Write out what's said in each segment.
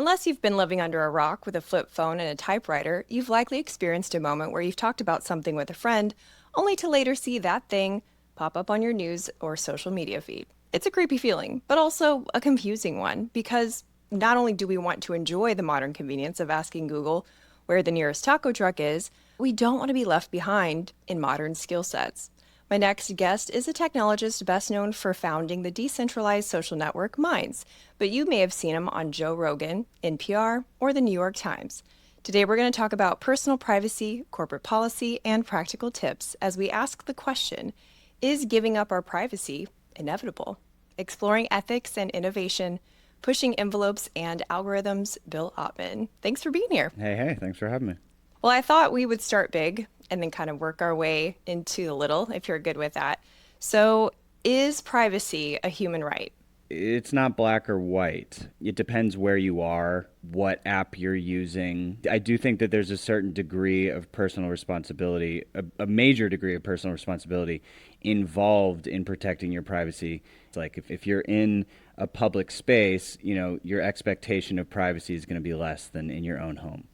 Unless you've been living under a rock with a flip phone and a typewriter, you've likely experienced a moment where you've talked about something with a friend, only to later see that thing pop up on your news or social media feed. It's a creepy feeling, but also a confusing one, because not only do we want to enjoy the modern convenience of asking Google where the nearest taco truck is, we don't want to be left behind in modern skill sets. My next guest is a technologist best known for founding the decentralized social network Minds, but you may have seen him on Joe Rogan, NPR, or the New York Times. Today we're going to talk about personal privacy, corporate policy, and practical tips as we ask the question, is giving up our privacy inevitable? Exploring ethics and innovation, pushing envelopes and algorithms, Bill Ottman. Thanks for being here. Hey, thanks for having me. Well, I thought we would start big and then kind of work our way into the little, if you're good with that. So, is privacy a human right? It's not black or white. It depends where you are, what app you're using. I do think that there's a certain degree of personal responsibility, a major degree of personal responsibility involved in protecting your privacy. It's like if you're in a public space, your expectation of privacy is going to be less than in your own home.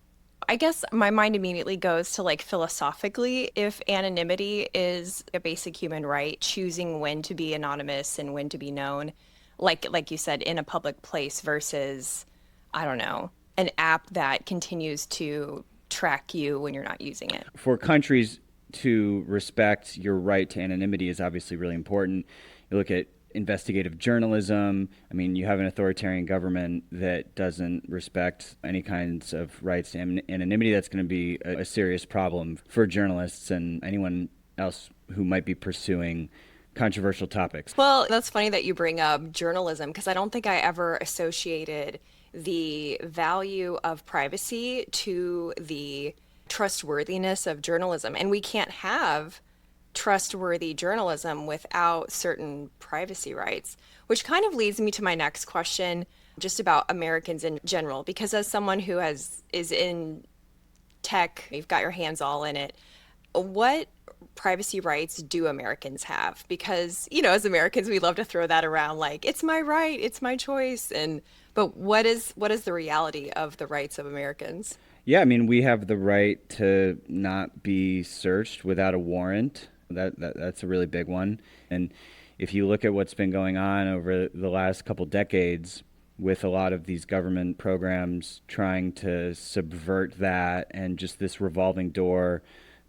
I guess my mind immediately goes to like philosophically, if anonymity is a basic human right, choosing when to be anonymous and when to be known, like you said, in a public place versus, I don't know, an app that continues to track you when you're not using it. For countries to respect your right to anonymity is obviously really important. You look at investigative journalism. I mean, you have an authoritarian government that doesn't respect any kinds of rights to anonymity. That's going to be a serious problem for journalists and anyone else who might be pursuing controversial topics. Well, that's funny that you bring up journalism because I don't think I ever associated the value of privacy to the trustworthiness of journalism. And we can't have trustworthy journalism without certain privacy rights, which kind of leads me to my next question just about Americans in general, because as someone who is in tech, you've got your hands all in it. What privacy rights do Americans have? Because, as Americans, we love to throw that around like it's my right, it's my choice. But what is the reality of the rights of Americans? Yeah, I mean, we have the right to not be searched without a warrant. That's a really big one. And if you look at what's been going on over the last couple decades with a lot of these government programs trying to subvert that and just this revolving door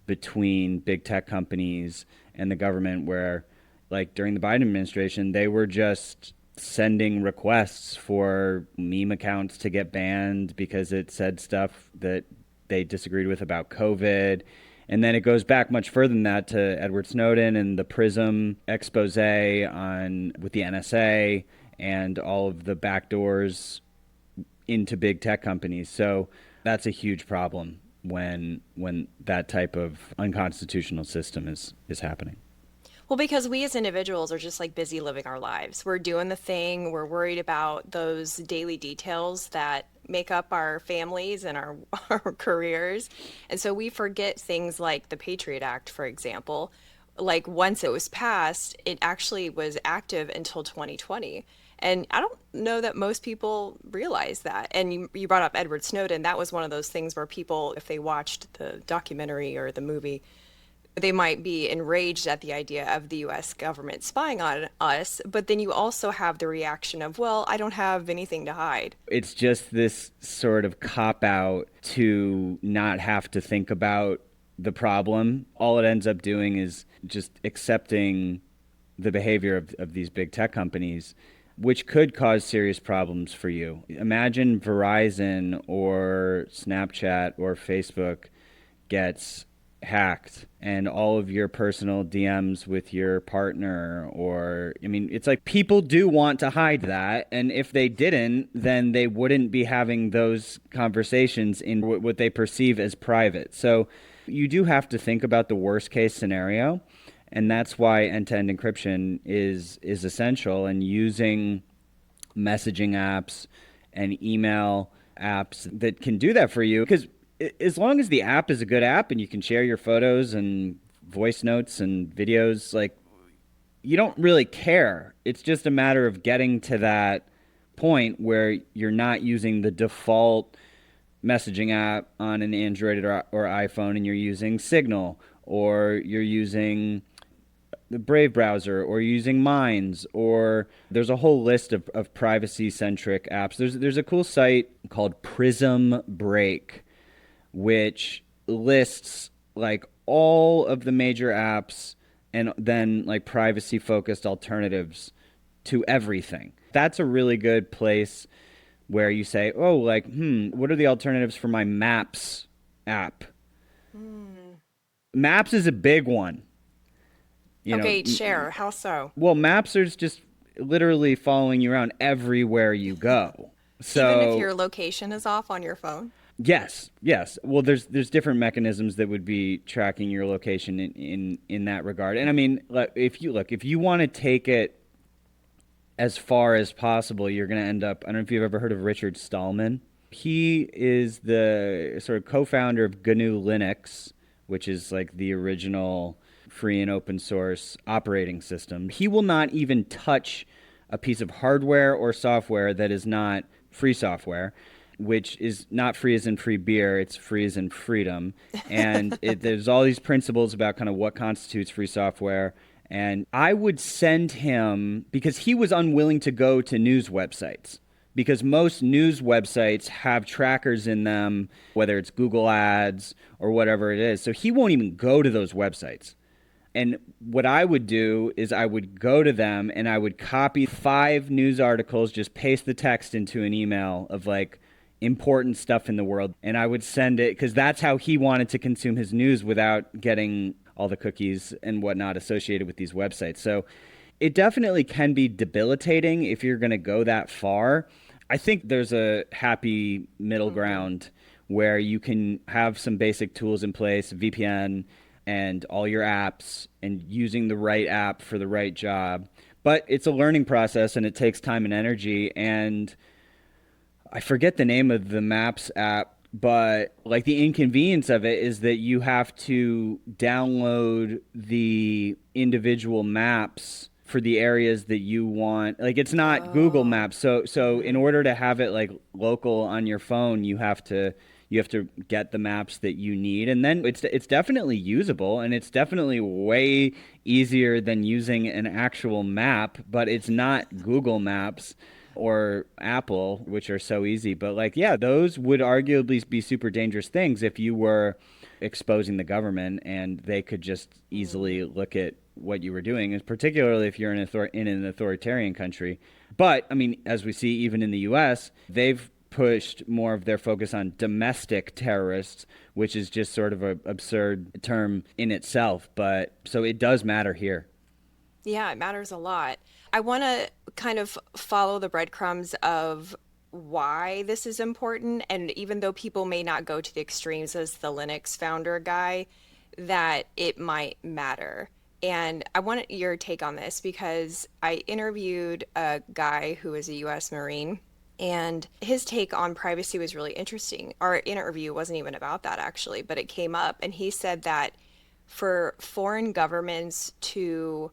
between big tech companies and the government where, like during the Biden administration, they were just sending requests for meme accounts to get banned because it said stuff that they disagreed with about COVID. And then it goes back much further than that to Edward Snowden and the PRISM expose with the NSA and all of the backdoors into big tech companies. So that's a huge problem when that type of unconstitutional system is happening. Well, because we as individuals are just like busy living our lives. We're doing the thing, we're worried about those daily details that make up our families and our careers. And so we forget things like the Patriot Act, for example. Like once it was passed, it actually was active until 2020. And I don't know that most people realize that. And you brought up Edward Snowden. That was one of those things where people, if they watched the documentary or the movie, they might be enraged at the idea of the US government spying on us, but then you also have the reaction of, well, I don't have anything to hide. It's just this sort of cop-out to not have to think about the problem. All it ends up doing is just accepting the behavior of these big tech companies, which could cause serious problems for you. Imagine Verizon or Snapchat or Facebook gets hacked and all of your personal DMs with your partner it's like people do want to hide that, and if they didn't, then they wouldn't be having those conversations in what they perceive as private. So you do have to think about the worst case scenario, and that's why end-to-end encryption is essential, and using messaging apps and email apps that can do that for you, because as long as the app is a good app and you can share your photos and voice notes and videos, like, you don't really care. It's just a matter of getting to that point where you're not using the default messaging app on an Android or iPhone, and you're using Signal, or you're using the Brave browser, or using Minds, or there's a whole list of privacy centric apps. There's a cool site called Prism Break, which lists like all of the major apps and then like privacy focused alternatives to everything. That's a really good place where you say, oh, like, what are the alternatives for my Maps app? Maps is a big one. You know, Okay, share. How so? well, Maps are just literally following you around everywhere you go. Even if So your location is off on your phone? yes, yes. Well, there's different mechanisms that would be tracking your location in that regard. And I mean, if you want to take it as far as possible, you're going to end up. I don't know if you've ever heard of Richard Stallman. He is the sort of co-founder of GNU Linux, which is like the original free and open source operating system. He will not even touch a piece of hardware or software that is not free software, which is not free as in free beer, it's free as in freedom. And there's all these principles about kind of what constitutes free software. And I would send him, because he was unwilling to go to news websites, because most news websites have trackers in them, whether it's Google Ads or whatever it is. So he won't even go to those websites. And what I would do is I would go to them and I would copy 5 news articles, just paste the text into an email of like important stuff in the world. And I would send it because that's how he wanted to consume his news without getting all the cookies and whatnot associated with these websites. So it definitely can be debilitating if you're going to go that far. I think there's a happy middle ground where you can have some basic tools in place, VPN, and all your apps, and using the right app for the right job. But it's a learning process and it takes time and energy. And I forget the name of the Maps app, but like the inconvenience of it is that you have to download the individual maps for the areas that you want. Like it's not Google Oh. Maps. So in order to have it like local on your phone, you have to get the maps that you need, and then it's definitely usable, and it's definitely way easier than using an actual map, but it's not Google Maps or Apple, which are so easy. But like, yeah, those would arguably be super dangerous things if you were exposing the government and they could just easily look at what you were doing, and particularly if you're in an authoritarian country. But I mean, as we see even in the US, they've pushed more of their focus on domestic terrorists, which is just sort of an absurd term in itself. But so it does matter here. Yeah, it matters a lot. I want to kind of follow the breadcrumbs of why this is important. And even though people may not go to the extremes as the Linux founder guy, that it might matter. And I want your take on this because I interviewed a guy who is a US Marine, and his take on privacy was really interesting. Our interview wasn't even about that actually, but it came up, and he said that for foreign governments to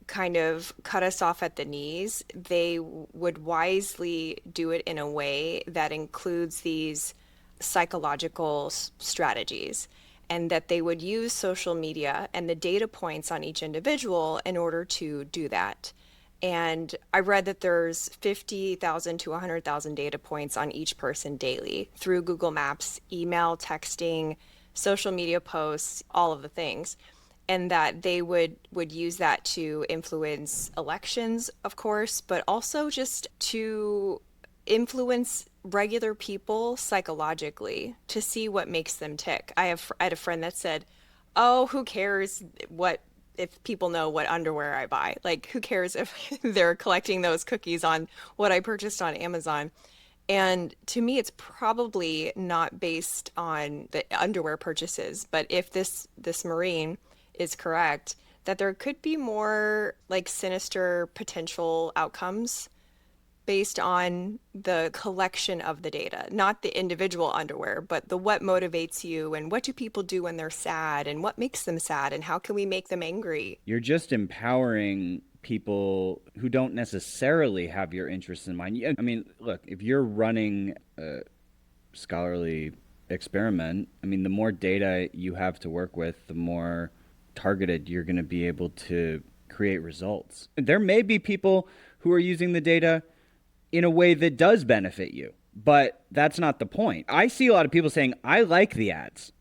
kind of cut us off at the knees, they would wisely do it in a way that includes these psychological strategies, and that they would use social media and the data points on each individual in order to do that. And I read that there's 50,000 to 100,000 data points on each person daily through Google Maps, email, texting, social media posts, all of the things, and that they would use that to influence elections, of course, but also just to influence regular people psychologically to see what makes them tick. I had a friend that said, "Oh, who cares what if people know what underwear I buy? Like, who cares if they're collecting those cookies on what I purchased on Amazon?" And to me, it's probably not based on the underwear purchases, but if this Marine is correct, that there could be more like sinister potential outcomes based on the collection of the data, not the individual underwear, but the what motivates you and what do people do when they're sad and what makes them sad and how can we make them angry? You're just empowering people who don't necessarily have your interests in mind. I mean, look, if you're running a scholarly experiment, I mean, the more data you have to work with, the more targeted you're going to be able to create results. There may be people who are using the data in a way that does benefit you, but that's not the point. I see a lot of people saying, I like the ads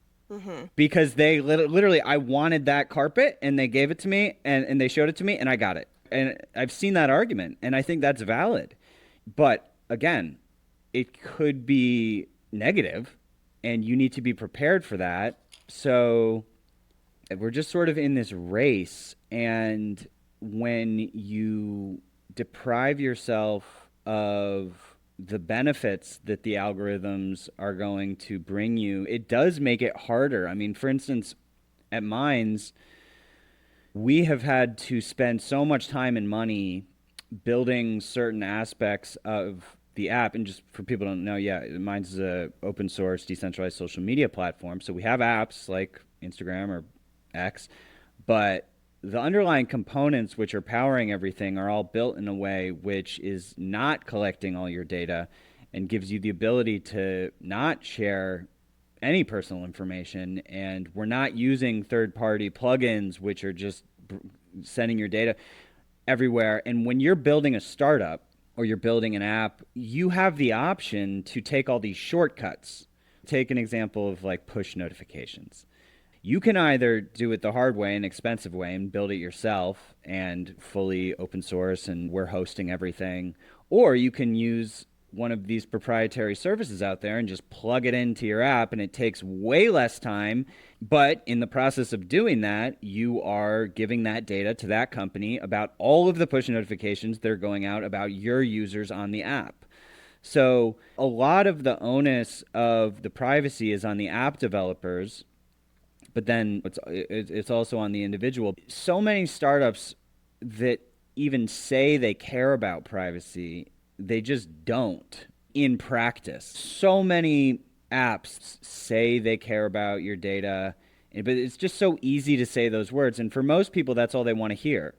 because they literally, I wanted that carpet and they gave it to me and they showed it to me and I got it. And I've seen that argument and I think that's valid. But again, it could be negative and you need to be prepared for that. So we're just sort of in this race. And when you deprive yourself of the benefits that the algorithms are going to bring you, it does make it harder. I mean, for instance, at Minds, we have had to spend so much time and money building certain aspects of the app. And just for people who don't know, yeah, Minds is a open source, decentralized social media platform. So we have apps like Instagram or X, but the underlying components which are powering everything are all built in a way which is not collecting all your data and gives you the ability to not share any personal information. And we're not using third-party plugins which are just sending your data everywhere. And when you're building a startup or you're building an app, you have the option to take all these shortcuts. Take an example of like push notifications. You can either do it the hard way and expensive way and build it yourself and fully open source and we're hosting everything, or you can use one of these proprietary services out there and just plug it into your app and it takes way less time. But in the process of doing that, you are giving that data to that company about all of the push notifications that are going out about your users on the app. So a lot of the onus of the privacy is on the app developers, but then it's also on the individual. So many startups that even say they care about privacy, they just don't in practice. So many apps say they care about your data, but it's just so easy to say those words. And for most people, that's all they want to hear.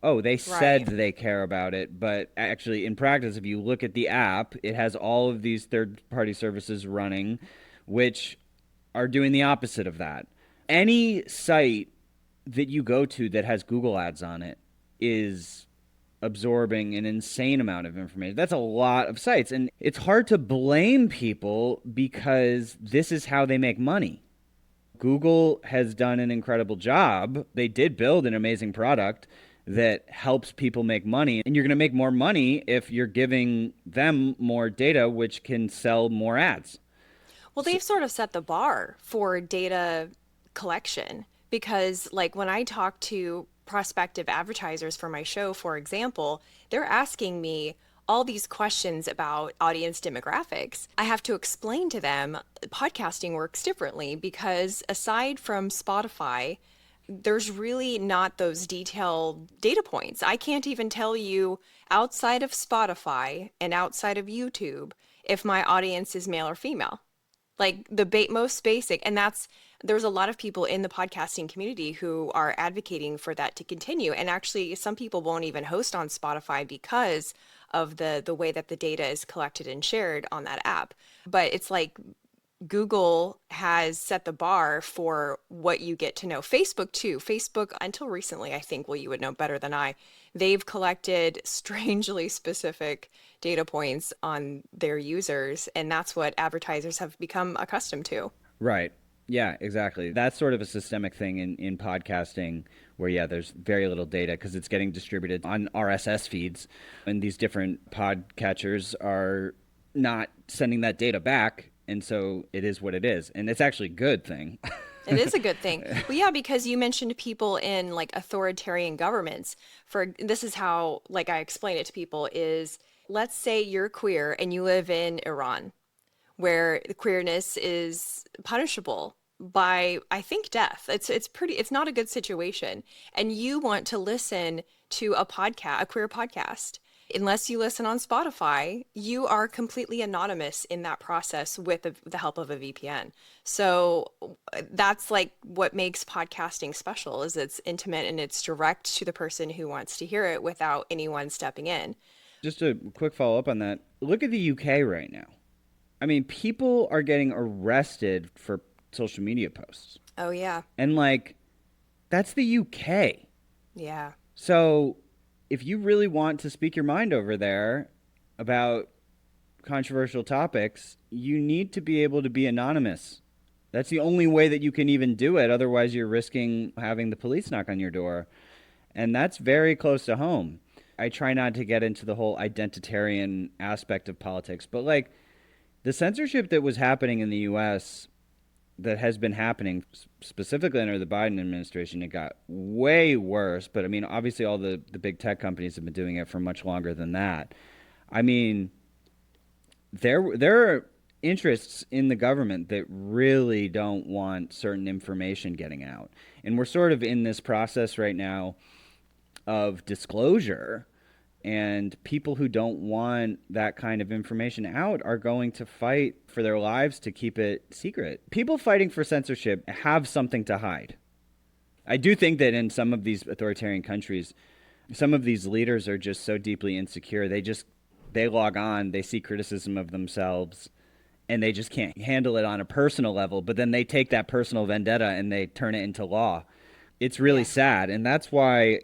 Oh, they said Right. they care about it, but actually in practice, if you look at the app, it has all of these third-party services running, which are doing the opposite of that. Any site that you go to that has Google ads on it is absorbing an insane amount of information. That's a lot of sites. And it's hard to blame people because this is how they make money. Google has done an incredible job. They did build an amazing product that helps people make money. And you're going to make more money if you're giving them more data, which can sell more ads. Well, So, they've sort of set the bar for data collection because, like, when I talk to prospective advertisers for my show, for example, they're asking me all these questions about audience demographics. I have to explain to them podcasting works differently because aside from Spotify, there's really not those detailed data points. I can't even tell you outside of Spotify and outside of YouTube if my audience is male or female, like the most basic. And that's, there's a lot of people in the podcasting community who are advocating for that to continue. And actually some people won't even host on Spotify because of the way that the data is collected and shared on that app. But it's like Google has set the bar for what you get to know. Facebook too. Facebook, until recently, I think, well, you would know better than I, they've collected strangely specific data points on their users, and that's what advertisers have become accustomed to. right. Yeah, exactly. That's sort of a systemic thing in podcasting where, yeah, there's very little data because it's getting distributed on RSS feeds. And these different podcatchers are not sending that data back. And so it is what it is. And it's actually a good thing. It is a good thing. Well, yeah, because you mentioned people in like authoritarian governments. For this is how like I explain it to people is, let's say you're queer and you live in Iran, where the queerness is punishable by, I think, death. It's not a good situation. And you want to listen to a podcast, a queer podcast. Unless you listen on Spotify, you are completely anonymous in that process with the help of a VPN. So that's like what makes podcasting special is it's intimate and it's direct to the person who wants to hear it without anyone stepping in. Just a quick follow up on that. Look at the UK right now. I mean, people are getting arrested for social media posts. Oh yeah. And like, that's the UK. Yeah. So if you really want to speak your mind over there about controversial topics, you need to be able to be anonymous. That's the only way that you can even do it. Otherwise, you're risking having the police knock on your door. And that's very close to home. I try not to get into the whole identitarian aspect of politics, but like the censorship that was happening in the US that has been happening specifically under the Biden administration, it got way worse. But I mean, obviously, all the big tech companies have been doing it for much longer than that. I mean, there are interests in the government that really don't want certain information getting out. And we're sort of in this process right now of disclosure. And people who don't want that kind of information out are going to fight for their lives to keep it secret. People fighting for censorship have something to hide. I do think that in some of these authoritarian countries, some of these leaders are just so deeply insecure. They log on, they see criticism of themselves, and they just can't handle it on a personal level. But then they take that personal vendetta and they turn it into law. It's really sad. And that's why,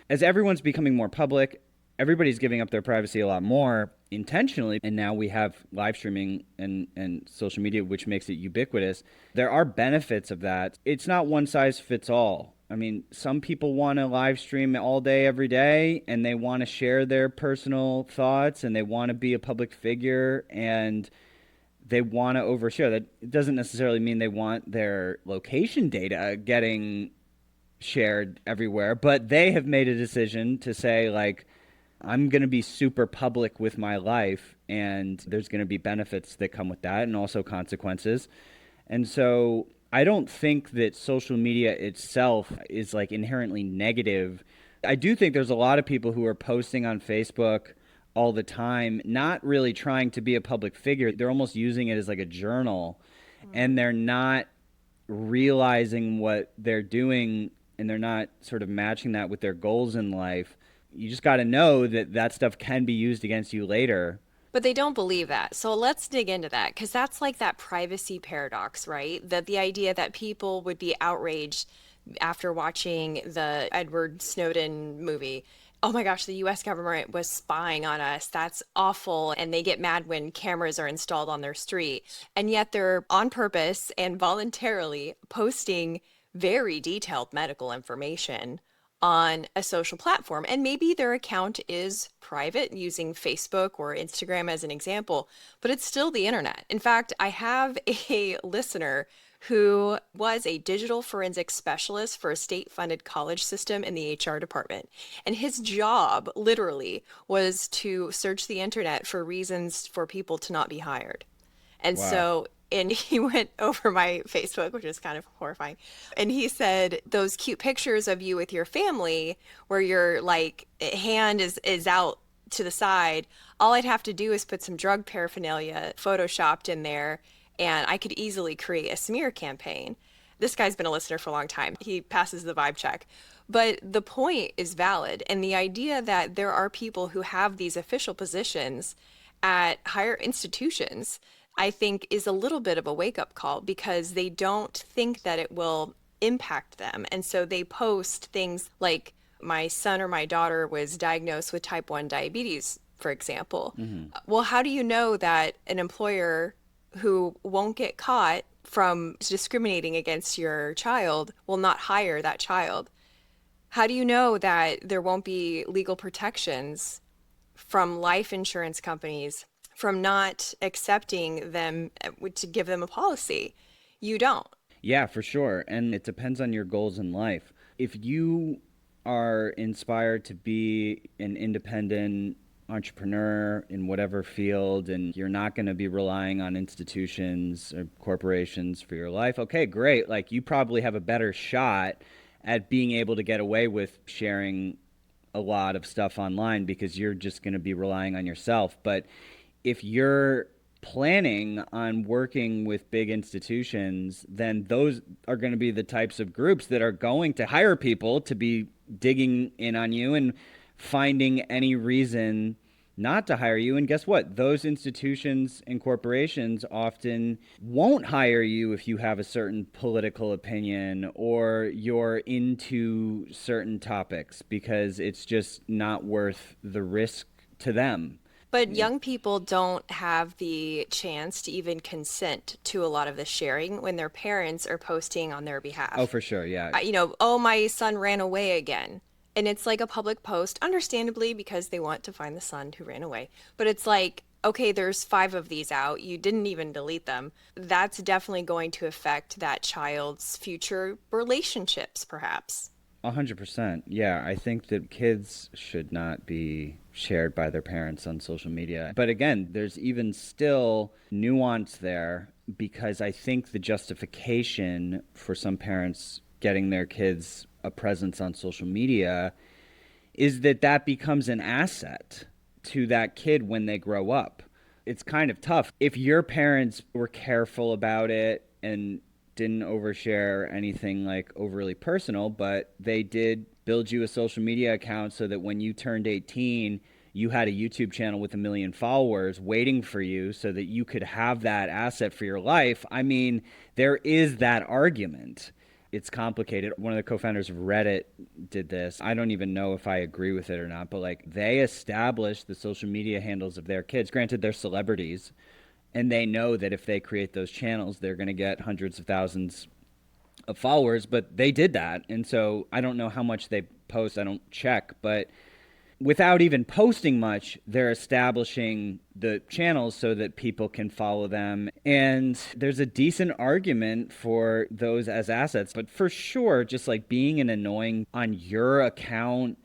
as everyone's becoming more public, everybody's giving up their privacy a lot more intentionally. And now we have live streaming and social media, which makes it ubiquitous. There are benefits of that. It's not one size fits all. I mean, some people want to live stream all day, every day, and they want to share their personal thoughts and they want to be a public figure and they want to overshare. That doesn't necessarily mean they want their location data getting shared everywhere, but they have made a decision to say, like, I'm going to be super public with my life, and there's going to be benefits that come with that and also consequences. And so I don't think that social media itself is like inherently negative. I do think there's a lot of people who are posting on Facebook all the time, not really trying to be a public figure. They're almost using it as like a journal, and they're not realizing what they're doing, and they're not sort of matching that with their goals in life. You just got to know that that stuff can be used against you later. But they don't believe that. So let's dig into that because that's like that privacy paradox, right? That the idea that people would be outraged after watching the Edward Snowden movie. Oh my gosh, the US government was spying on us. That's awful. And they get mad when cameras are installed on their street. And yet they're on purpose and voluntarily posting very detailed medical information on a social platform. And maybe their account is private using Facebook or Instagram as an example, but it's still the internet. In fact, I have a listener who was a digital forensic specialist for a state funded college system in the HR department. And his job literally was to search the internet for reasons for people to not be hired. And Wow. so, and he went over my Facebook, which is kind of horrifying. And he said, those cute pictures of you with your family where your like hand is out to the side, all I'd have to do is put some drug paraphernalia photoshopped in there, and I could easily create a smear campaign. This guy's been a listener for a long time. He passes the vibe check. But the point is valid. And the idea that there are people who have these official positions at higher institutions, I think is a little bit of a wake up call because they don't think that it will impact them. And so they post things like, my son or my daughter was diagnosed with type 1 diabetes, for example. Well, how do you know that an employer who won't get caught from discriminating against your child will not hire that child? How do you know that there won't be legal protections from life insurance companies from not accepting them to give them a policy? You don't. Yeah, for sure. And it depends on your goals in life. If you are inspired to be an independent entrepreneur in whatever field and you're not going to be relying on institutions or corporations for your life, okay, great. Like you probably have a better shot at being able to get away with sharing a lot of stuff online because you're just going to be relying on yourself. But if you're planning on working with big institutions, then those are going to be the types of groups that are going to hire people to be digging in on you and finding any reason not to hire you. And guess what? Those institutions and corporations often won't hire you if you have a certain political opinion or you're into certain topics because it's just not worth the risk to them. But young people don't have the chance to even consent to a lot of the sharing when their parents are posting on their Oh, behalf. for sure. Yeah. Oh, my son ran away again. And it's like a public post, understandably, because they want to find the son who ran away. But it's like, okay, there's five of these out. You didn't even delete them. That's definitely going to affect that child's future relationships, perhaps. 100%. Yeah, I think that kids should not be shared by their parents on social media. But again, there's even still nuance there because I think the justification for some parents getting their kids a presence on social media is that that becomes an asset to that kid when they grow up. It's kind of tough. If your parents were careful about it and didn't overshare anything like overly personal, but they did build you a social media account so that when you turned 18, you had a YouTube channel with 1 million followers waiting for you so that you could have that asset for your life. I mean, there is that argument. It's complicated. One of the co-founders of Reddit did this. I don't even know if I agree with it or not, but like they established the social media handles of their kids. Granted, they're celebrities, and they know that if they create those channels, they're going to get hundreds of thousands of followers, but they did that. And so I don't know how much they post. I don't check, but without even posting much, they're establishing the channels so that people can follow them. And there's a decent argument for those as assets. But for sure, just like being an annoying on your account,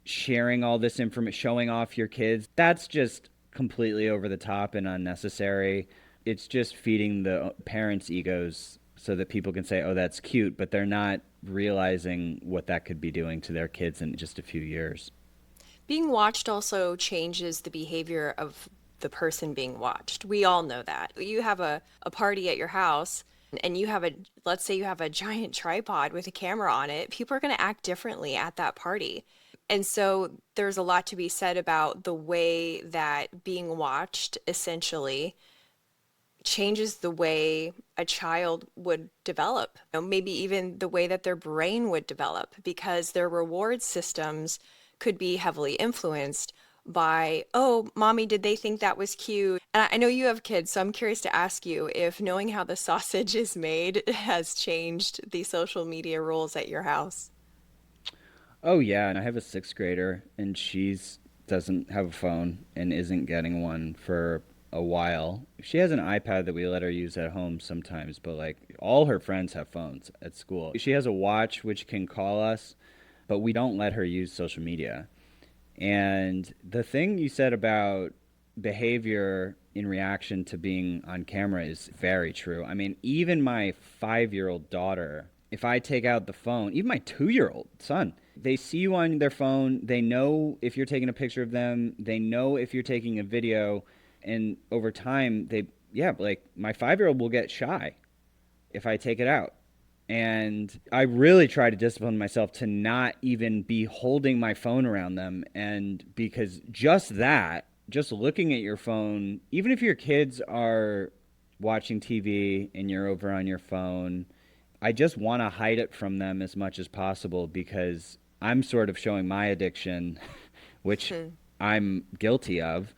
sharing all this information, showing off your kids, that's just completely over the top and unnecessary. It's just feeding the parents' egos so that people can say, oh, that's cute, but they're not realizing what that could be doing to their kids in just a few years. Being watched also changes the behavior of the person being watched. We all know that. You have a party at your house and you have let's say you have a giant tripod with a camera on it, people are going to act differently at that party. And so there's a lot to be said about the way that being watched essentially changes the way a child would develop, maybe even the way that their brain would develop, because their reward systems could be heavily influenced by, oh, mommy, did they think that was cute? And I know you have kids, so I'm curious to ask you if knowing how the sausage is made has changed the social media rules at your house. Oh yeah, and I have a sixth grader, and she's doesn't have a phone and isn't getting one for a while. She has an iPad that we let her use at home sometimes, but like all her friends have phones at school. She has a watch which can call us, but we don't let her use social media. And the thing you said about behavior in reaction to being on camera is very true. I mean, even my 5-year-old daughter, if I take out the phone, even my 2-year-old son, they see you on their phone. They know if you're taking a picture of them. They know if you're taking a video. And over time, yeah, like my 5-year-old will get shy if I take it out. And I really try to discipline myself to not even be holding my phone around them. And because just that, just looking at your phone, even if your kids are watching TV and you're over on your phone, I just want to hide it from them as much as possible because I'm sort of showing my addiction, which I'm guilty of,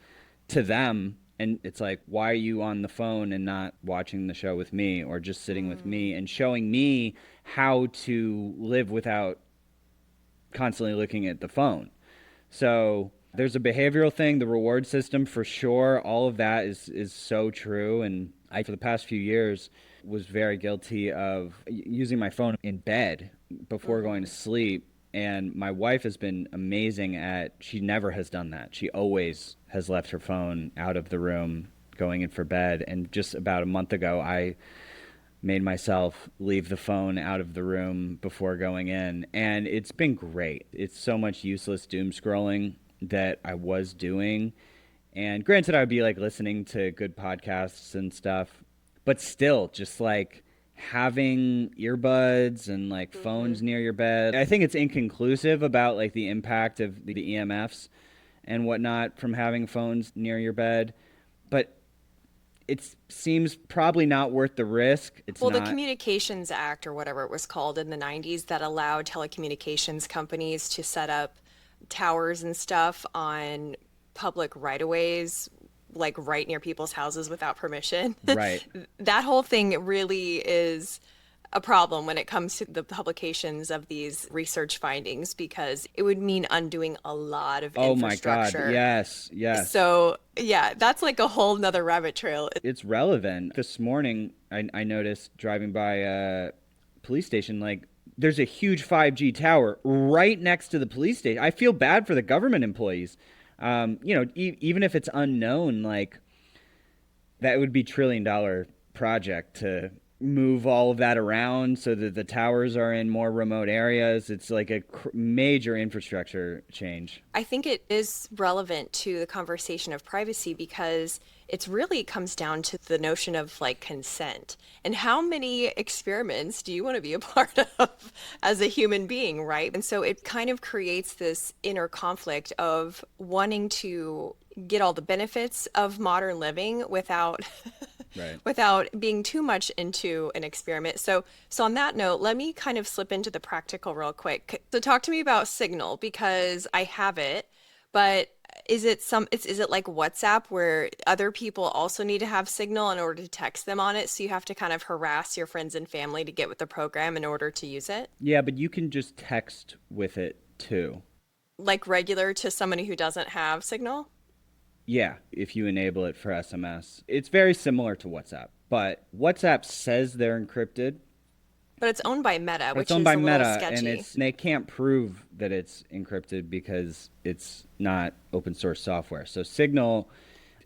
to them. And it's like, why are you on the phone and not watching the show with me or just sitting with me and showing me how to live without constantly looking at the phone? So there's a behavioral thing, the reward system for sure. All of that is so true. And I, for the past few years, was very guilty of using my phone in bed before going to sleep. And my wife has been amazing she never has done that. She always has left her phone out of the room going in for bed. And just about a month ago, made myself leave the phone out of the room before going in. And it's been great. It's so much useless doom scrolling that I was doing. And granted, I would be like listening to good podcasts and stuff, but still, just like having earbuds and like Hmm. phones near your bed. I think it's inconclusive about like the impact of the EMFs and whatnot from having phones near your bed. But it seems probably not worth the risk. It's Well, the not. Communications Act, or whatever it was called in the 90s, that allowed telecommunications companies to set up towers and stuff on public right-of-ways, like right near people's houses without permission. Right. That whole thing really is a problem when it comes to the publications of these research findings because it would mean undoing a lot of Oh my God. infrastructure. Yes. Yes. So, yeah, that's like a whole nother rabbit trail. It's relevant. This morning, I noticed driving by a police station, like, there's a huge 5G tower right next to the police station. I feel bad for the government employees. Even if it's unknown, like, that would be $1 trillion project to move all of that around so that the towers are in more remote areas. It's like a major infrastructure change. I think it is relevant to the conversation of privacy because it's really comes down to the notion of like consent and how many experiments do you want to be a part of as a human being, right? And so it kind of creates this inner conflict of wanting to get all the benefits of modern living without Right. without being too much into an experiment. So on that note, let me kind of slip into the practical real quick. So talk to me about Signal because I have it, but is it like WhatsApp where other people also need to have Signal in order to text them on it, so you have to kind of harass your friends and family to get with the program in order to use it? Yeah, but you can just text with it too. Like regular to somebody who doesn't have Signal? Yeah, if you enable it for SMS. It's very similar to WhatsApp, but WhatsApp says they're encrypted, But it's owned by Meta, but it's which owned is by a little Meta and sketchy. it's they can't prove that it's encrypted because it's not open source software. So Signal,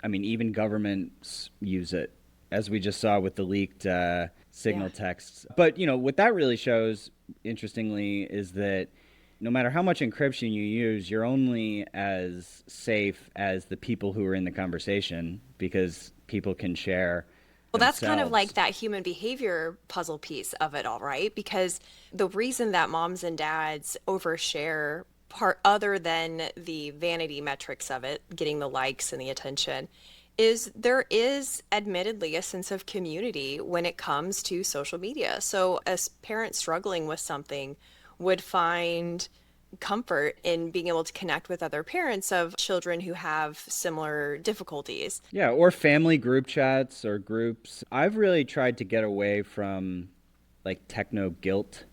I mean even governments use it as we just saw with the leaked Yeah. Signal texts. But what that really shows interestingly is that no matter how much encryption you use, you're only as safe as the people who are in the conversation because people can share Well, that's kind of like themselves. that human behavior puzzle piece of it all, right? Because the reason that moms and dads overshare part other than the vanity metrics of it, getting the likes and the attention, is there is admittedly a sense of community when it comes to social media. So a parent struggling with something would find comfort in being able to connect with other parents of children who have similar difficulties. Yeah, or family group chats or groups. I've really tried to get away from like techno guilt,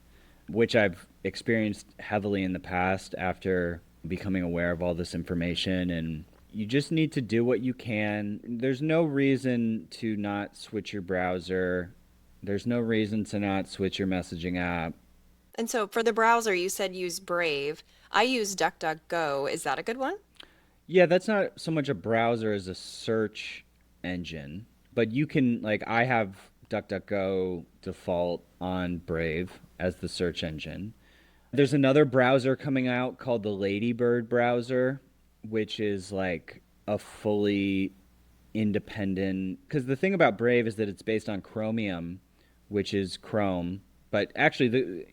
which I've experienced heavily in the past after becoming aware of all this information. And you just need to do what you can. There's no reason to not switch your browser, there's no reason to not switch your messaging app. And so for the browser, you said use Brave. I use DuckDuckGo. Is that a good one? Yeah, that's not so much a browser as a search engine, but you can like I have DuckDuckGo default on Brave as the search engine. There's another browser coming out called the Ladybird browser, which is like a fully independent because the thing about Brave is that it's based on Chromium, which is Chrome, but actually the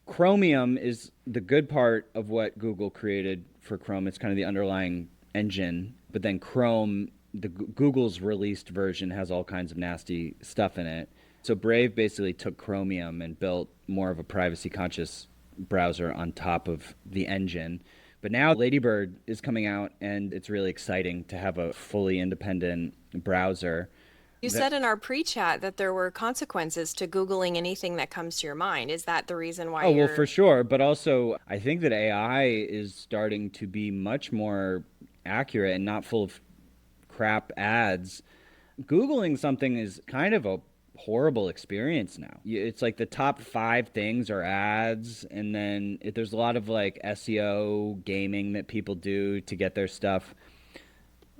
Chromium is the good part of what Google created for Chrome. It's kind of the underlying engine, but then Chrome, Google's released version has all kinds of nasty stuff in it. So Brave basically took Chromium and built more of a privacy conscious browser on top of the engine. But now Ladybird is coming out and it's really exciting to have a fully independent browser You that said in our pre-chat that there were consequences to Googling anything that comes to your mind. Is that the reason why Oh, well, for you're... sure. But also, I think that AI is starting to be much more accurate and not full of crap ads. Googling something is kind of a horrible experience now. It's like the top 5 things are ads, and then there's a lot of like SEO gaming that people do to get their stuff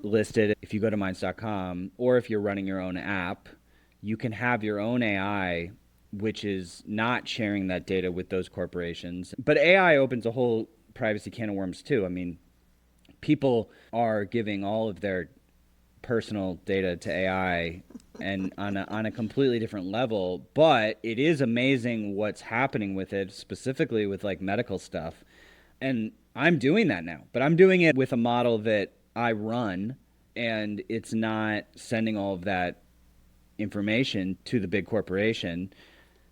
listed. If you go to minds.com or if you're running your own app, you can have your own AI, which is not sharing that data with those corporations. But AI opens a whole privacy can of worms too. I mean, people are giving all of their personal data to AI and on a completely different level, but it is amazing what's happening with it, specifically with like medical stuff. And I'm doing that now, but I'm doing it with a model that I run, and it's not sending all of that information to the big corporation.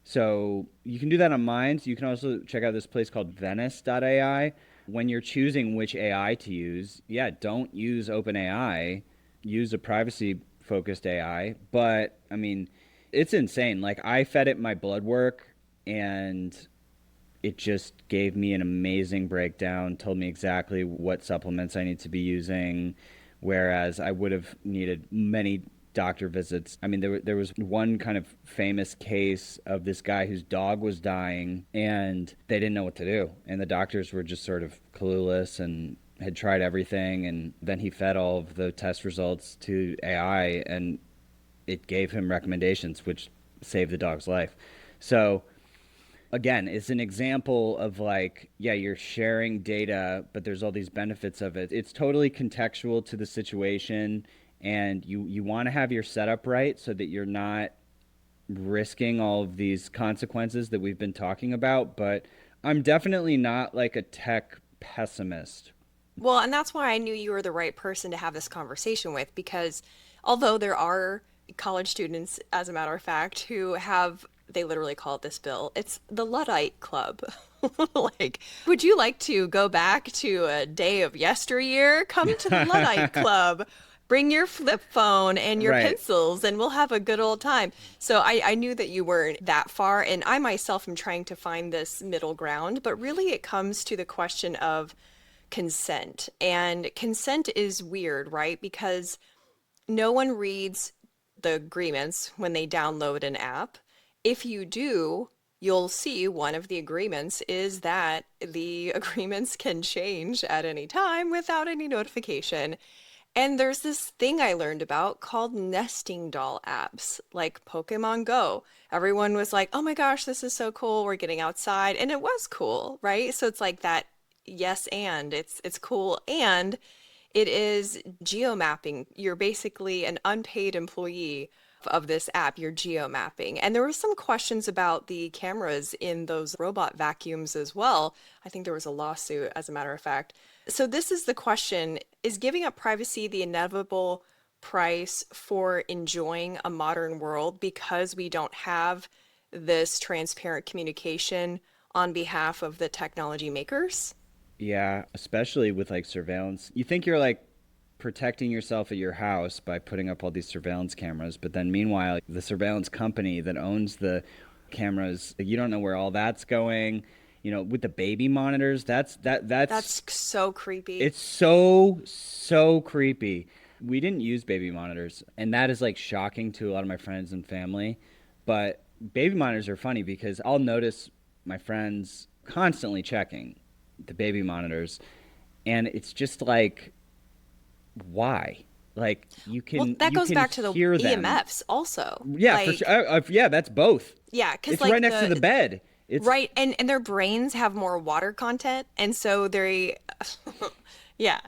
So you can do that on mine. So you can also check out this place called Venice.ai. When you're choosing which AI to use, yeah, don't use OpenAI. Use a privacy focused AI. But I mean, it's insane. Like I fed it my blood work, and it just gave me an amazing breakdown, told me exactly what supplements I need to be using, whereas I would have needed many doctor visits. I mean, there was one kind of famous case of this guy whose dog was dying, and they didn't know what to do. And the doctors were just sort of clueless and had tried everything. And then he fed all of the test results to AI, and it gave him recommendations, which saved the dog's life. So again, it's an example of like, yeah, you're sharing data, but there's all these benefits of it. It's totally contextual to the situation, and you want to have your setup right so that you're not risking all of these consequences that we've been talking about. But I'm definitely not like a tech pessimist. Well, and that's why I knew you were the right person to have this conversation with, because although there are college students, as a matter of fact, who have, they literally call it this bill, it's the Luddite Club. Like, would you like to go back to a day of yesteryear? Come to the Luddite Club. Bring your flip phone and your Right. pencils, and we'll have a good old time. So I knew that you weren't that far, and I myself am trying to find this middle ground, but really it comes to the question of consent. And consent is weird, right? Because no one reads the agreements when they download an app. If you do, you'll see one of the agreements is that the agreements can change at any time without any notification. And there's this thing I learned about called nesting doll apps, like Pokemon Go. Everyone was like, oh my gosh, this is so cool. We're getting outside. And it was cool, right? So it's like that, yes, and it's cool. And it is geomapping. You're basically an unpaid employee of this app. You're geomapping. And there were some questions about the cameras in those robot vacuums as well. I think there was a lawsuit, as a matter of fact. So this is the question, is giving up privacy the inevitable price for enjoying a modern world because we don't have this transparent communication on behalf of the technology makers? Yeah, especially with like surveillance. You think you're like protecting yourself at your house by putting up all these surveillance cameras, but then meanwhile, the surveillance company that owns the cameras, you don't know where all that's going. You know, with the baby monitors, that's That's so creepy. it's so creepy. We didn't use baby monitors, and that is like shocking to a lot of my friends and family. But baby monitors are funny because I'll notice my friends constantly checking the baby monitors, and it's just like, why? Like Well, that you goes can back to the hear them. EMFs also. Yeah, for sure. Like, Yeah, that's both. yeah, because It's right like next to the the bed. It's right, and their brains have more water content, and so they, yeah,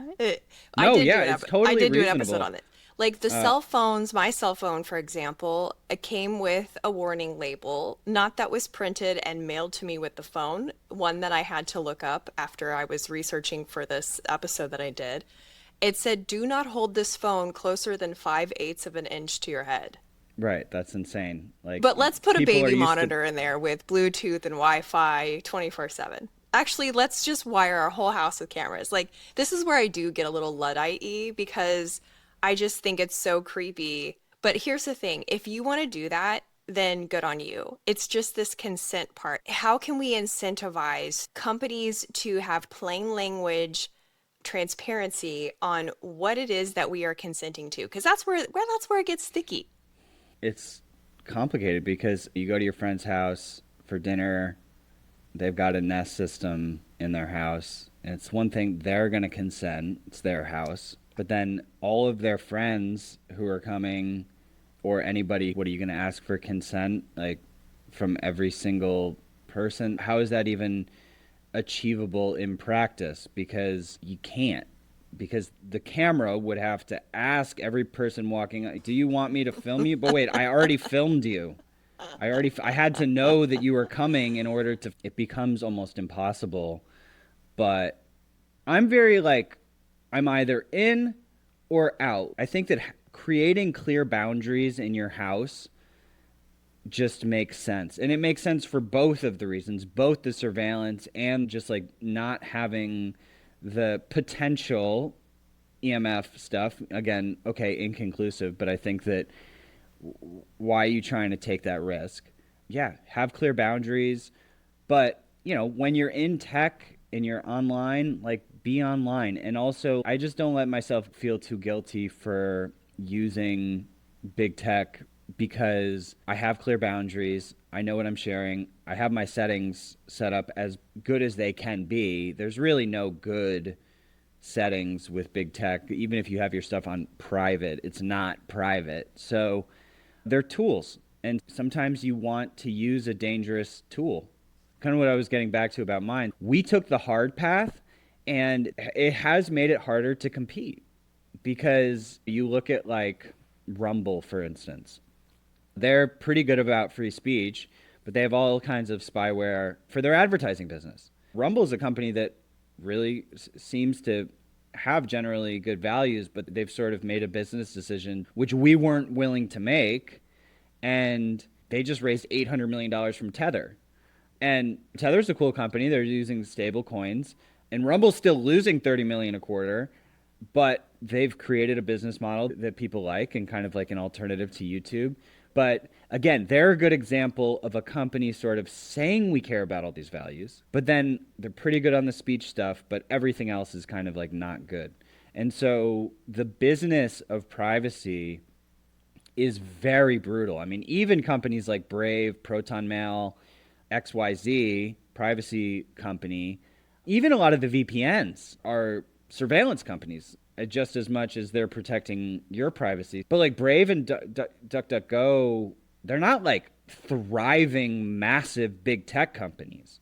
I no, did do yeah, it's I totally did do an episode reasonable. on it. Like the Uh, cell phones, my cell phone, for example, it came with a warning label, not that was printed and mailed to me with the phone, one that I had to look up after I was researching for this episode that I did. It said, "Do not hold this phone closer than 5/8 of an inch to your head." right, that's insane. Like But let's put a people are baby used to monitor in there with Bluetooth and Wi-Fi 24/7. Actually, let's just wire our whole house with cameras. Like, this is where I do get a little Luddite-y because I just think it's so creepy. But here's the thing, if you want to do that, then good on you. It's just this consent part. How can we incentivize companies to have plain language transparency on what it is that we are consenting to? Because that's where it gets sticky. it's complicated because you go to your friend's house for dinner, they've got a Nest system in their house, and it's one thing they're going to consent, it's their house. But then all of their friends who are coming, or anybody, what are you going to ask for consent, like from every single person? How is that even achievable in practice? Because you can't. Because the camera would have to ask every person walking, do you want me to film you? But wait, I already filmed you. I had to know that you were coming in order to, it becomes almost impossible. But I'm very like, I'm either in or out. I think that creating clear boundaries in your house just makes sense. And it makes sense for both of the reasons, both the surveillance and just like not having the potential EMF stuff. Again, okay, inconclusive, but I think that why are you trying to take that risk? Yeah, have clear boundaries. But, when you're in tech and you're online, like be online. And also, I just don't let myself feel too guilty for using big tech because I have clear boundaries. I know what I'm sharing. I have my settings set up as good as they can be. There's really no good settings with big tech. Even if you have your stuff on private, it's not private. So they're tools. And sometimes you want to use a dangerous tool. Kind of what I was getting back to about mine. We took the hard path, and it has made it harder to compete because you look at like Rumble, for instance. They're pretty good about free speech, but they have all kinds of spyware for their advertising business. Rumble is a company that really seems to have generally good values, but they've sort of made a business decision, which we weren't willing to make, and they just raised $800 million from Tether. And Tether's a cool company. They're using stable coins, and Rumble's still losing $30 million a quarter, but they've created a business model that people like and kind of like an alternative to YouTube. But again, they're a good example of a company sort of saying we care about all these values, but then they're pretty good on the speech stuff, but everything else is kind of like not good. And so the business of privacy is very brutal. I mean, even companies like Brave, Proton Mail, XYZ, privacy company, even a lot of the VPNs are surveillance companies just as much as they're protecting your privacy. But like Brave and DuckDuckGo, they're not like thriving, massive big tech companies.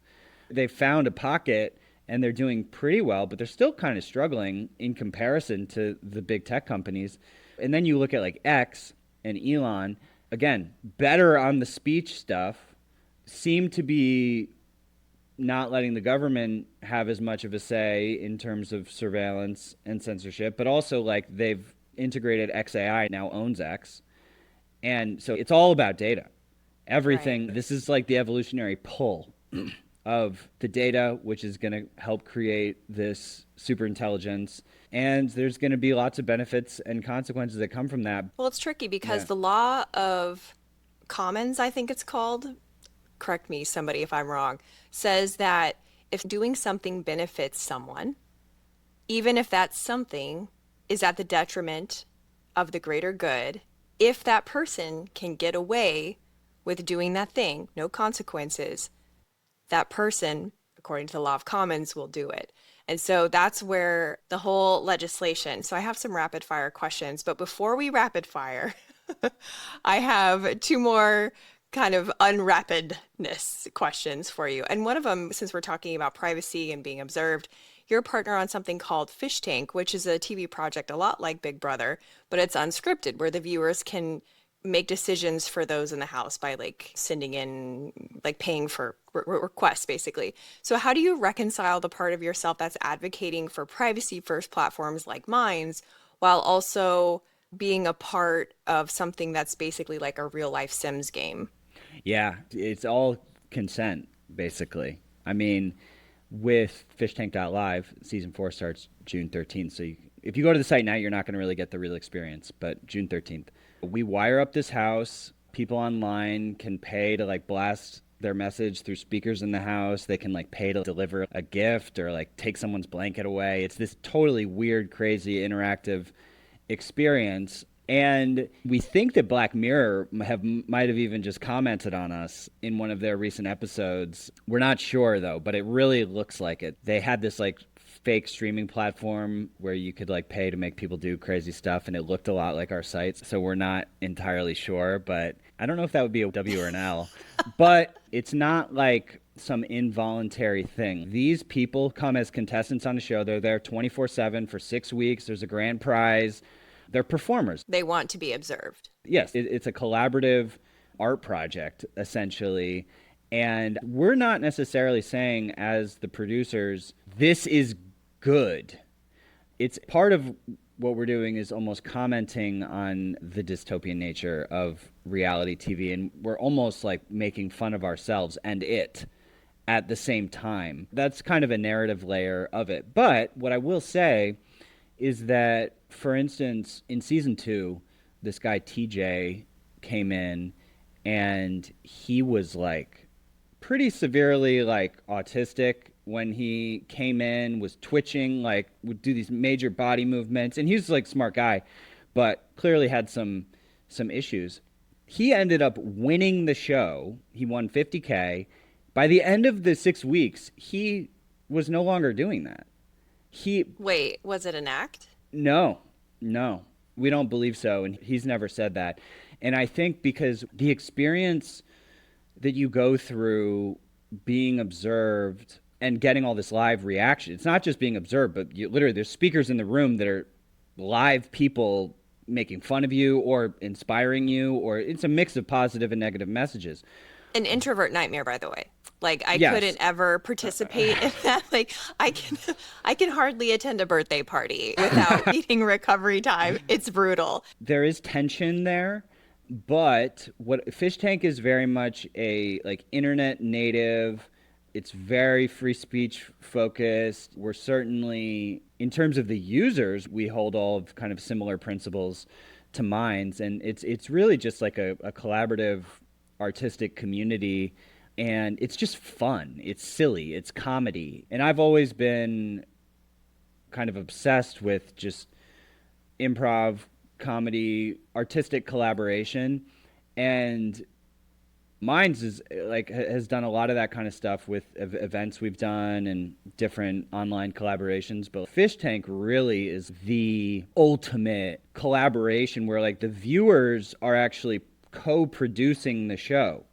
They found a pocket and they're doing pretty well, but they're still kind of struggling in comparison to the big tech companies. And then you look at like X and Elon, again, better on the speech stuff, seem to be not letting the government have as much of a say in terms of surveillance and censorship, but also like they've integrated XAI, now owns X. And so it's all about data. Everything, Right. this is like the evolutionary pull of the data, which is going to help create this super intelligence. And there's going to be lots of benefits and consequences that come from that. Well, it's tricky because Yeah. the law of commons, I think it's called, correct me, somebody, if I'm wrong, says that if doing something benefits someone, even if that something is at the detriment of the greater good, if that person can get away with doing that thing, no consequences, that person, according to the law of commons, will do it. And so that's where the whole legislation. So I have some rapid fire questions, but before we rapid fire, I have two more kind of unrapidness questions for you. And one of them, since we're talking about privacy and being observed, you're a partner on something called Fish Tank, which is a TV project a lot like Big Brother, but it's unscripted, where the viewers can make decisions for those in the house by like sending in, like paying for requests, basically. So, how do you reconcile the part of yourself that's advocating for privacy first platforms like mine's while also being a part of something that's basically like a real life Sims game? Yeah, it's all consent, basically. I mean, with fishtank.live, season 4 starts June 13th. So if you go to the site now, you're not going to really get the real experience, but June 13th. We wire up this house. People online can pay to like blast their message through speakers in the house. They can like pay to deliver a gift or like take someone's blanket away. It's this totally weird, crazy, interactive experience. And we think that Black Mirror might have even just commented on us in one of their recent episodes. We're not sure though, but it really looks like it. They had this like fake streaming platform where you could like pay to make people do crazy stuff, and it looked a lot like our sites. So we're not entirely sure, but I don't know if that would be a W or an L. But it's not like some involuntary thing. These people come as contestants on the show. They're there 24/7 for 6 weeks. There's a grand prize. They're performers. They want to be observed. Yes, it's a collaborative art project, essentially. And we're not necessarily saying, as the producers, this is good. It's part of what we're doing is almost commenting on the dystopian nature of reality TV. And we're almost like making fun of ourselves and it at the same time. That's kind of a narrative layer of it. But what I will say is that, for instance, in season 2, this guy TJ came in and he was like pretty severely like autistic when he came in, was twitching, like would do these major body movements, and he was like a smart guy, but clearly had some issues. He ended up winning the show. He won $50K. By the end of the 6 weeks, he was no longer doing that. Wait, was it an act? No, we don't believe so, and he's never said that. And I think because the experience that you go through being observed and getting all this live reaction, it's not just being observed, but literally there's speakers in the room that are live people making fun of you or inspiring you, or it's a mix of positive and negative messages. An introvert nightmare, by the way. Like I Yes. couldn't ever participate in that. Like I can hardly attend a birthday party without needing recovery time. It's brutal. There is tension there, but what Fish Tank is very much a like internet native. It's very free speech focused. We're certainly, in terms of the users, we hold all of kind of similar principles to Minds, and it's really just like a collaborative artistic community, and it's just fun. It's silly. It's comedy. And I've always been kind of obsessed with just improv, comedy, artistic collaboration, and Minds is like has done a lot of that kind of stuff with events we've done and different online collaborations. But Fish Tank really is the ultimate collaboration where like the viewers are actually co-producing the show.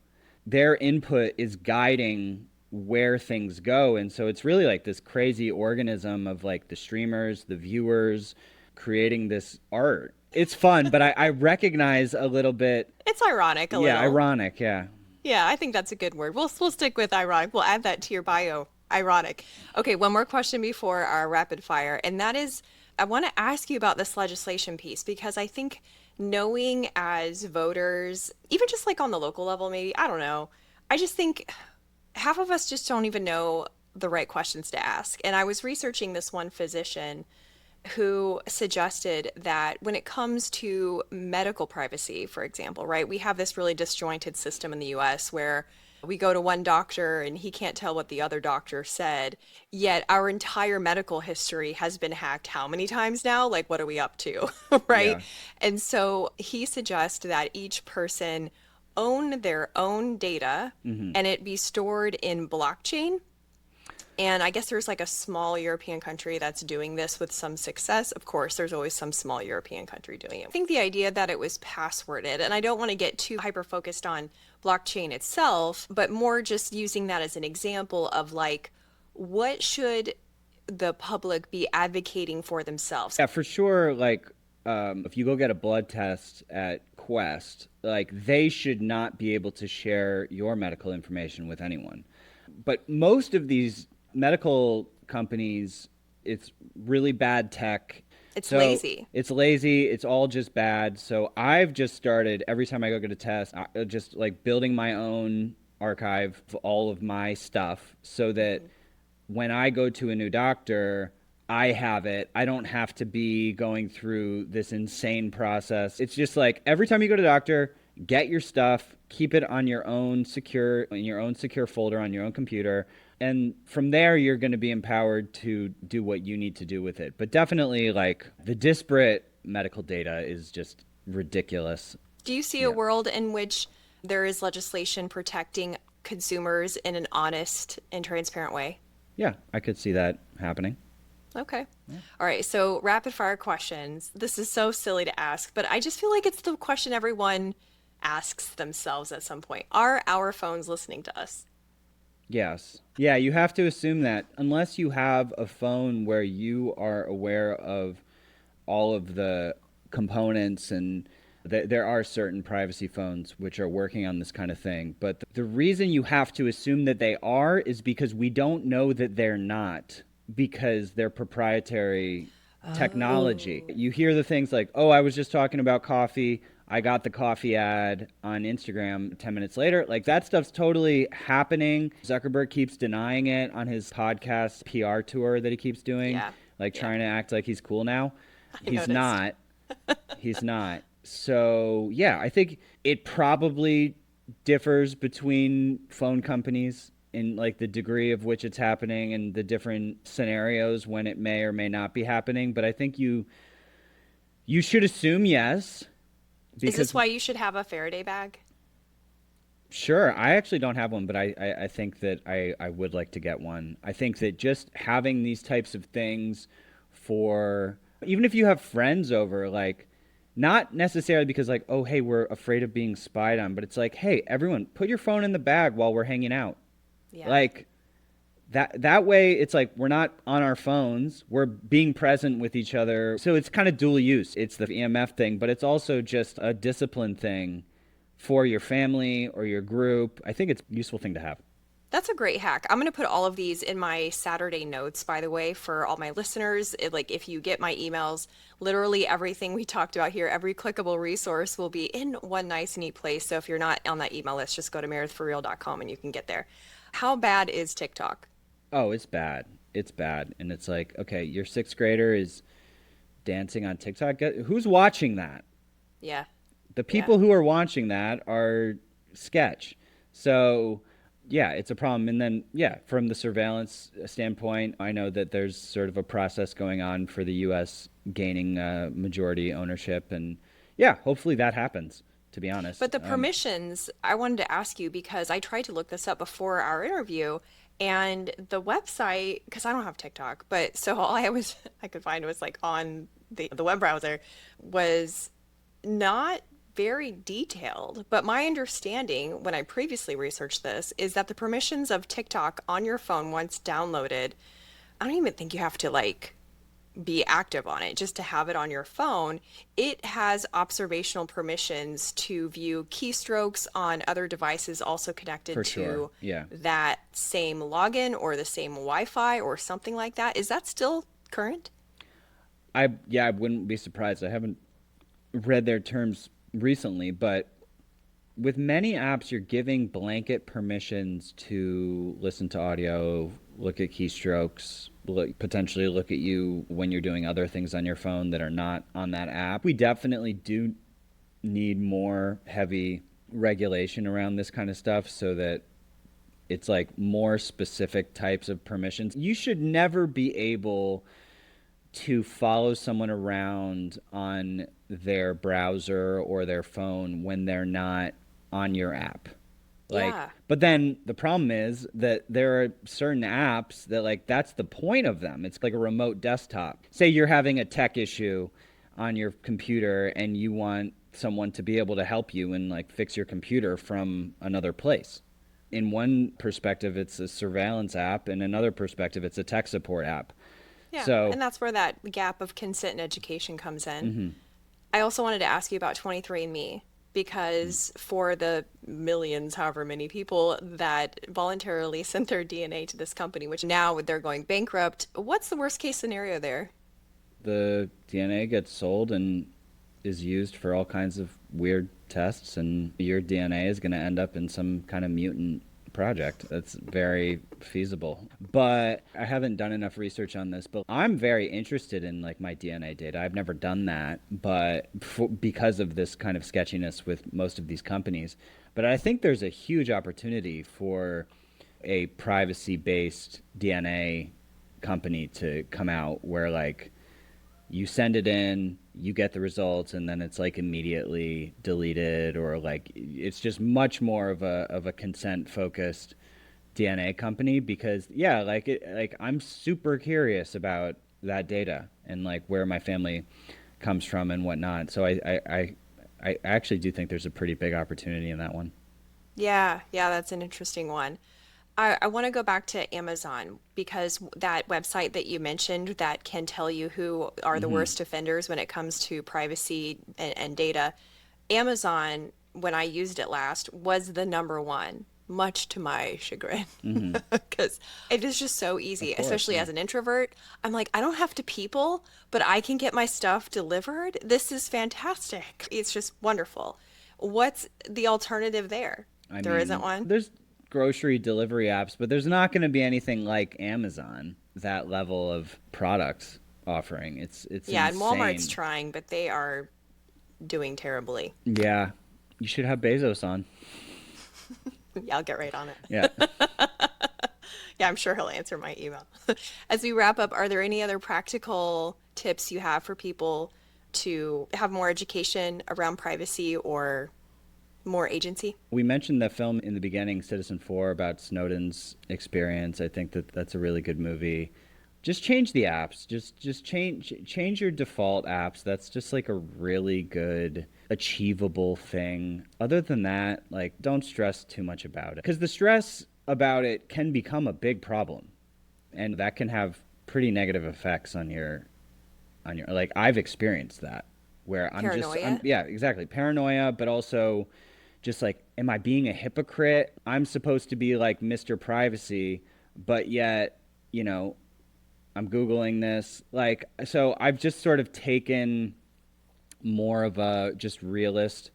Their input is guiding where things go, and so it's really like this crazy organism of like the streamers, the viewers, creating this art. It's fun, but I recognize a little bit. It's ironic a Yeah, little. ironic. Yeah. Yeah, I think that's a good word. We'll stick with ironic. We'll add that to your bio. Ironic. Okay, one more question before our rapid fire, and that is I want to ask you about this legislation piece because I think knowing as voters, even just like on the local level, maybe, I don't know, I just think half of us just don't even know the right questions to ask. And I was researching this one physician who suggested that when it comes to medical privacy, for example, right, we have this really disjointed system in the US where we go to one doctor and he can't tell what the other doctor said, yet our entire medical history has been hacked how many times now? Like, what are we up to? Right? Yeah. And so he suggests that each person own their own data and it be stored in blockchain. And I guess there's like a small European country that's doing this with some success. Of course, there's always some small European country doing it. I think the idea that it was passworded, and I don't want to get too hyper focused on blockchain itself, but more just using that as an example of like, what should the public be advocating for themselves? Yeah, for sure. Like, if you go get a blood test at Quest, like they should not be able to share your medical information with anyone. But most of these medical companies, it's really bad tech. It's lazy. It's lazy. It's all just bad. So I've just started, every time I go get a test, just like building my own archive of all of my stuff so that when I go to a new doctor, I have it. I don't have to be going through this insane process. It's just like every time you go to the doctor, get your stuff, keep it on your own secure, in your own secure folder on your own computer. And from there, you're going to be empowered to do what you need to do with it. But definitely, like, the disparate medical data is just ridiculous. Do you see a world in which there is legislation protecting consumers in an honest and transparent way? Yeah, I could see that happening. Okay. Yeah. All right. So, rapid fire questions. This is so silly to ask, but I just feel like it's the question everyone asks themselves at some point. Are our phones listening to us? Yes. Yeah, you have to assume that unless you have a phone where you are aware of all of the components and there are certain privacy phones which are working on this kind of thing. But the reason you have to assume that they are is because we don't know that they're not because they're proprietary technology. Oh. You hear the things like, oh, I was just talking about coffee. I got the coffee ad on Instagram 10 minutes later. Like that stuff's totally happening. Zuckerberg keeps denying it on his podcast PR tour that he keeps doing, Yeah. like Yeah. trying to act like he's cool now. I He's noticed. not. He's not. So, yeah, I think it probably differs between phone companies in like the degree of which it's happening and the different scenarios when it may or may not be happening, but I think you should assume yes Is this because why you should have a Faraday bag? sure, I actually don't have one, but I think that I would like to get one. I think that just having these types of things for even if you have friends over, like not necessarily because like, oh hey, we're afraid of being spied on, but it's like, hey, everyone, put your phone in the bag while we're hanging out. Yeah. Like that way it's like we're not on our phones, we're being present with each other. So it's kind of dual use. It's the EMF thing, but it's also just a discipline thing for your family or your group. I think it's a useful thing to have. That's a great hack. I'm going to put all of these in my Saturday notes, by the way, for all my listeners. Like, if you get my emails, literally everything we talked about here, every clickable resource will be in one nice, neat place. So if you're not on that email list, just go to meredithforreal.com and you can get there. How bad is TikTok? Oh, it's bad. It's bad. And it's like, okay, your sixth grader is dancing on TikTok. Who's watching that? Yeah. The Yeah. people who are watching that are sketch. So, yeah, it's a problem. And then, yeah, from the surveillance standpoint, I know that there's sort of a process going on for the U.S. gaining majority ownership. And yeah, hopefully that happens, to be But honest. the permissions, I wanted to ask you because I tried to look this up before our interview and the website, because I don't have TikTok, but so all I could find was like on the web browser was not very detailed. But my understanding when I previously researched this is that the permissions of TikTok on your phone once downloaded, I don't even think you have to like be active on it, just to have it on your phone. It has observational permissions to view keystrokes on other devices also connected For sure. to Yeah. that same login or the same Wi-Fi or something like that. Is that still current? I wouldn't be surprised. I haven't read their terms recently, but with many apps, you're giving blanket permissions to listen to audio, look at keystrokes, potentially look at you when you're doing other things on your phone that are not on that app. We definitely do need more heavy regulation around this kind of stuff so that it's like more specific types of permissions. You should never be able to follow someone around on their browser or their phone when they're not on your app. Like, Yeah. but then the problem is that there are certain apps that, like, that's the point of them. It's like a remote desktop. Say you're having a tech issue on your computer and you want someone to be able to help you and, like, fix your computer from another place. In one perspective, it's a surveillance app. In another perspective, it's a tech support app. Yeah. So, And that's where that gap of consent and education comes in. mm-hmm. I also wanted to ask you about 23andMe because for the millions, however many people that voluntarily sent their DNA to this company, which now they're going bankrupt, what's the worst case scenario there? The DNA gets sold and is used for all kinds of weird tests, and your DNA is going to end up in some kind of mutant project. That's very feasible. But I haven't done enough research on this, but I'm very interested in like my DNA data. I've never done that, but because of this kind of sketchiness with most of these companies. But I think there's a huge opportunity for a privacy-based DNA company to come out where like you send it in, you get the results, and then it's like immediately deleted, or like it's just much more of a consent focused DNA company because yeah, like I'm super curious about that data and like where my family comes from and whatnot. So I actually do think there's a pretty big opportunity in that one. Yeah, yeah, that's an interesting one. I want to go back to Amazon because that website that you mentioned that can tell you who are the Hmm. worst offenders when it comes to privacy and data. Amazon, when I used it last, was the number one, much to my chagrin, Hmm. because it is just so Of easy, course, especially yeah. as an introvert. I'm like, I don't have to people, but I can get my stuff delivered. This is fantastic. It's just wonderful. What's the alternative there? I There isn't mean, one. there's grocery delivery apps, but there's not going to be anything like Amazon, that level of products offering. It's Yeah, and Walmart's insane. trying, but they are doing terribly. Yeah. You should have Bezos on. Yeah, I'll get right on it. Yeah. Yeah, I'm sure he'll answer my email. As we wrap up, are there any other practical tips you have for people to have more education around privacy or more agency? We mentioned that film in the beginning, Citizen 4, about Snowden's experience. I think that that's a really good movie. Just change the apps. Just change your default apps. That's just like a really good achievable thing. Other than that, like don't stress too much about it, cuz the stress about it can become a big problem and that can have pretty negative effects on your like I've experienced that where I'm Paranoia? yeah, exactly. Paranoia, but also just like am I being a hypocrite? I'm supposed to be like Mr. Privacy, but yet, you know, I'm googling this. Like so I've just sort of taken more of a just realist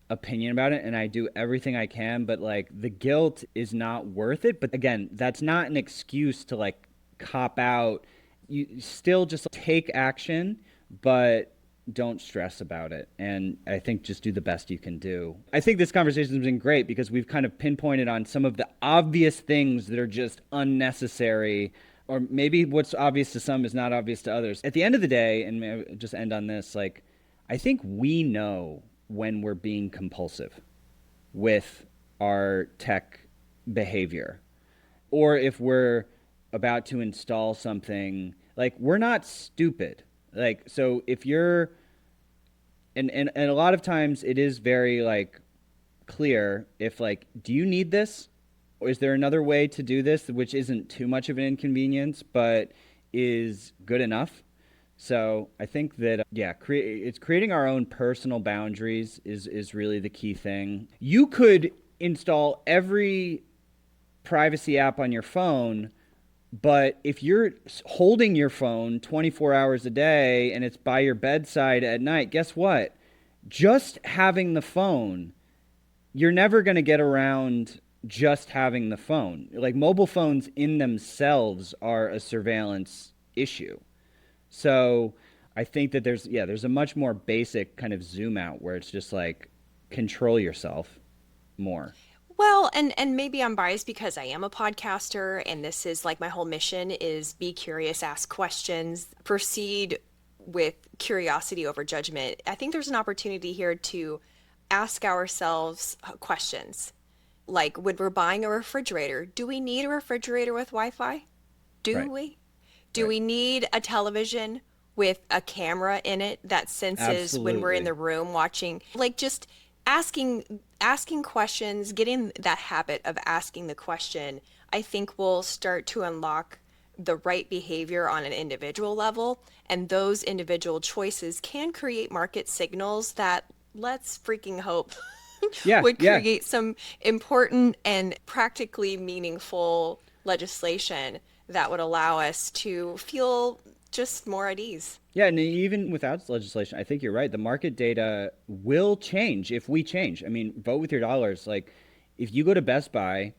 opinion about it and I do everything I can, but like the guilt is not worth it. But again, that's not an excuse to like cop out. You still just take action, but don't stress about it. And I think just do the best you can do. I think this conversation has been great because we've kind of pinpointed on some of the obvious things that are just unnecessary, or maybe what's obvious to some is not obvious to others. At the end of the day, and I'll just end on this, like I think we know when we're being compulsive with our tech behavior, or if we're about to install something. Like we're not stupid. Like so if you're and a lot of times it is very like clear if like do you need this, or is there another way to do this which isn't too much of an inconvenience but is good enough. So I think that yeah, it's creating our own personal boundaries is really the key thing. You could install every privacy app on your phone, but if you're holding your phone 24 hours a day and it's by your bedside at night, guess what? Just having the phone, you're never going to get around just having the phone. Like mobile phones in themselves are a surveillance issue. So I think that there's a much more basic kind of zoom out where it's just like control yourself more. Well, and maybe I'm biased because I am a podcaster and this is like my whole mission is be curious, ask questions, proceed with curiosity over judgment. I think there's an opportunity here to ask ourselves questions. Like when we're buying a refrigerator, do we need a refrigerator with Wi-Fi? Do Right. we? Do Right. we need a television with a camera in it that senses when we're in Absolutely. the room watching? Like just asking questions, getting that habit of asking the question, I think will start to unlock the right behavior on an individual level, and those individual choices can create market signals that let's freaking hope Yeah, would yeah. create some important and practically meaningful legislation that would allow us to feel just more at ease. Yeah, and even without legislation, I think you're right. The market data will change if we change. I mean, vote with your dollars. Like, if you go to Best Buy,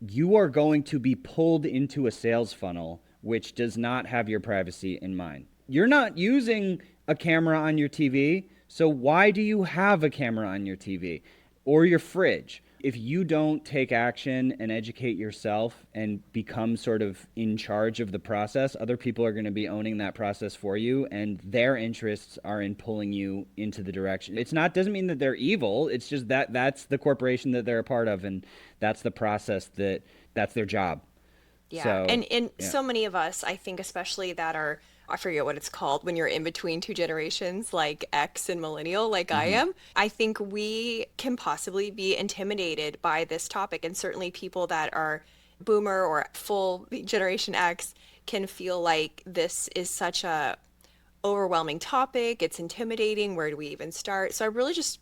you are going to be pulled into a sales funnel which does not have your privacy in mind. You're not using a camera on your TV, so why do you have a camera on your TV or your fridge? If you don't take action and educate yourself and become sort of in charge of the process, other people are going to be owning that process for you, and their interests are in pulling you into the direction. It's not doesn't mean that they're evil. It's just that that's the corporation that they're a part of, and that's the process that's their job. Yeah. So And yeah, so many of us, I think, especially that are I forget what it's called when you're in between two generations, like X and millennial, like I Hmm. am. I think we can possibly be intimidated by this topic, and certainly people that are boomer or full Generation X can feel like this is such a overwhelming topic. It's intimidating. Where do we even start? So I really just,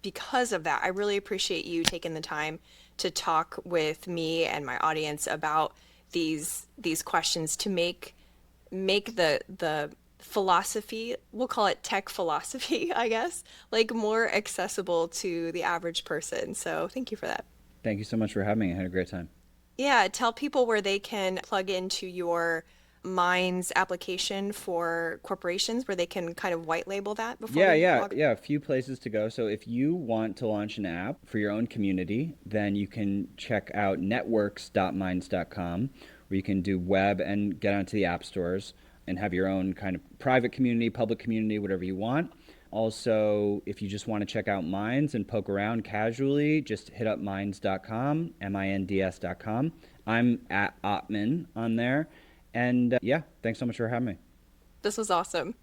because of that, I really appreciate you taking the time to talk with me and my audience about these questions to make the philosophy, we'll call it tech philosophy, I guess, like more accessible to the average person. So thank you for that. Thank you so much for having me. I had a great time. Yeah, tell people where they can plug into your Minds application for corporations, where they can kind of white label that before Yeah, we yeah, log. yeah. A few places to go. So if you want to launch an app for your own community, then you can check out networks.minds.com, where you can do web and get onto the app stores and have your own kind of private community, public community, whatever you want. Also, if you just want to check out Minds and poke around casually, just hit up minds.com, minds.com. I'm at Ottman on there. And yeah, thanks so much for having me. This was awesome.